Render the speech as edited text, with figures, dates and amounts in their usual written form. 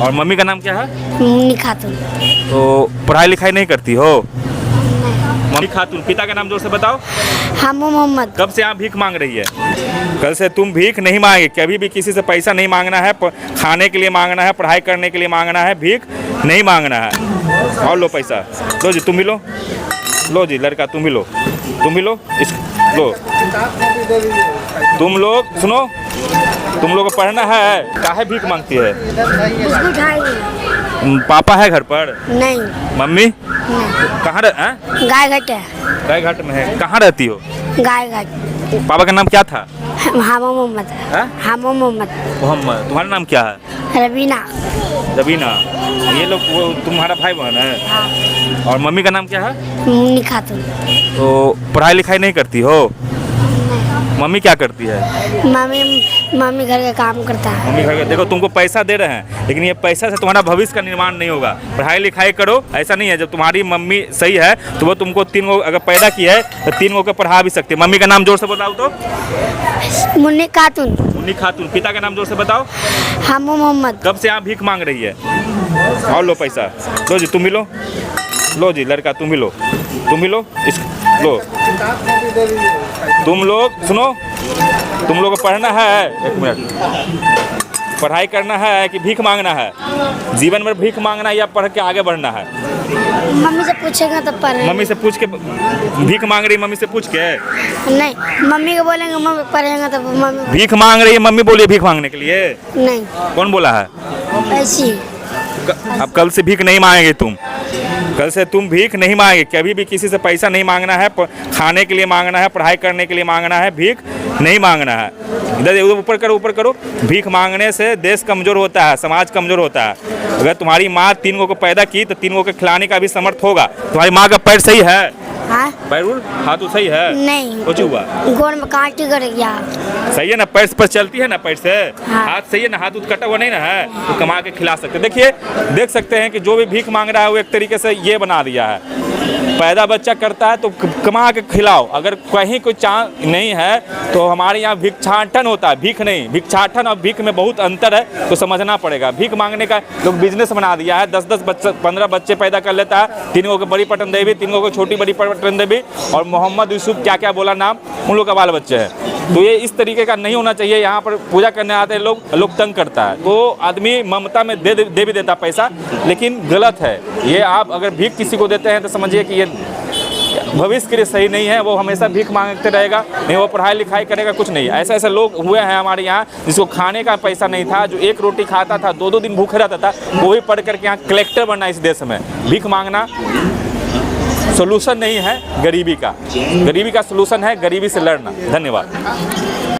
और मम्मी का नाम क्या है? मुन्नी खातून। तो पढ़ाई लिखाई नहीं करती हो? मम्मी खातून। पिता का नाम जोर से बताओ। हमू मोहम्मद। कब से आप भीख मांग रही है? कल से तुम भीख नहीं मांगे, कभी भी किसी से पैसा नहीं मांगना है, खाने के लिए मांगना है, पढ़ाई करने के लिए मांगना है, भीख नहीं मांगना है। और लो पैसा, लो जी तुम भी लो, लो जी लड़का तुम भी लो, तुम भी लो, इस लो। तुम लोग सुनो, तुम लोग को पढ़ना है, काहे भीख मांगती है? बिस्कुट खाएंगे? पापा है घर पर? नहीं। मम्मी? नहीं। कहाँ गाय घाट है। गाय घाट में है। कहाँ रहती हो? गाय घाट। पापा का नाम क्या था? हमू मोहम्मद। हमू मोहम्मद। मोहम्मद। तुम्हारा नाम क्या है? रबीना। रबीना। ये लोग वो तुम्हारा भाई बहन है? और मम्मी का नाम क्या है? मुन्नी खातून। तो पढ़ाई लिखाई नहीं करती हो? मम्मी क्या करती है? मम्मी घर का काम करता है। मम्मी घर का। देखो तुमको पैसा दे रहे हैं, लेकिन ये पैसा से तुम्हारा भविष्य का निर्माण नहीं होगा। पढ़ाई लिखाई करो, ऐसा नहीं है। जब तुम्हारी मम्मी सही है तो वो तुमको 3 गो अगर पैदा की है तो 3 गो को पढ़ा भी सकती है। मम्मी का नाम जोर से बताओ तो। मुन्नी खातून। मुन्नी खातून। पिता का नाम जोर से बताओ। हमू मोहम्मद। कब से आप भीख मांग रही है? और लो पैसा, लो जी तुम भी लो, लो जी लड़का तुम भी लो, तुम भी लो, इस लो। तुम लोग सुनो, तुम लोग को पढ़ना है, एक मिनट, पढ़ाई करना है कि भीख मांगना है? जीवन में भीख मांगना है या पढ़ के आगे बढ़ना है? मम्मी से पूछेगा तब पढ़ेंगे। मम्मी से पूछ के भीख मांग रही है? मम्मी से पूछ के नहीं, मम्मी को बोलेंगे मम्मी पढ़ेगा तब मम्मी। भीख मांग रही है, मम्मी बोलिए भीख मांगने के लिए? नहीं। कौन बोला है? ऐसी। अब कल से भीख नहीं मांगेगी तुम, कल से तुम भीख नहीं मांगे, कभी भी किसी से पैसा नहीं मांगना है, खाने के लिए मांगना है, पढ़ाई करने के लिए मांगना है, भीख नहीं मांगना है। इधर ऊपर करो, ऊपर करो। भीख मांगने से देश कमजोर होता है, समाज कमजोर होता है। अगर तुम्हारी माँ 3 गो को पैदा की तो 3 गो को खिलाने का भी समर्थ होगा। तुम्हारी माँ का पैर सही है? हाँ? पैर हाथ तो सही है? नहीं। कुछ हुआ? गोड़ में कांटी कर गया। सही है ना? पैर पर चलती है ना? पैर से हाँ। हाथ सही है ना? हाथ कटा हुआ नहीं ना है? तो कमा के खिला सकते। देखिए, देख सकते हैं कि जो भी भीख मांग रहा है वो एक तरीके से ये बना दिया है, पैदा बच्चा करता है तो कमा के खिलाओ। अगर कहीं कोई चांस नहीं है तो हमारे यहाँ भिक्षाटन होता है, भीख नहीं। भिक्षाटन और भीख में बहुत अंतर है, तो समझना पड़ेगा। भीख मांगने का लोग बिजनेस बना दिया है। 10-10 बच्चे 15 बच्चे पैदा कर लेता है। 3 गो को बड़ी पटन देवी, 3 गो को छोटी बड़ी पटन देवी, और मोहम्मद यूसुफ क्या क्या बोला नाम, उन लोग का बाल बच्चे हैं। तो ये इस तरीके का नहीं होना चाहिए। यहाँ पर पूजा करने आते हैं लोग तंग करता है, तो आदमी ममता में दे भी देता पैसा, लेकिन गलत है ये। आप अगर भीख किसी को देते हैं तो समझिए कि ये भविष्य के लिए सही नहीं है। वो हमेशा भीख मांगते रहेगा, नहीं वो पढ़ाई लिखाई करेगा, कुछ नहीं। ऐसे ऐसे लोग हुए हैं हमारे यहाँ जिसको खाने का पैसा नहीं था, जो 1 रोटी खाता था, 2-2 दिन भूखे रहता था, वो भी पढ़ करके यहाँ कलेक्टर बनना। इस देश में भीख मांगना सोल्यूशन नहीं है गरीबी का। गरीबी का सोल्यूशन है गरीबी से लड़ना। धन्यवाद।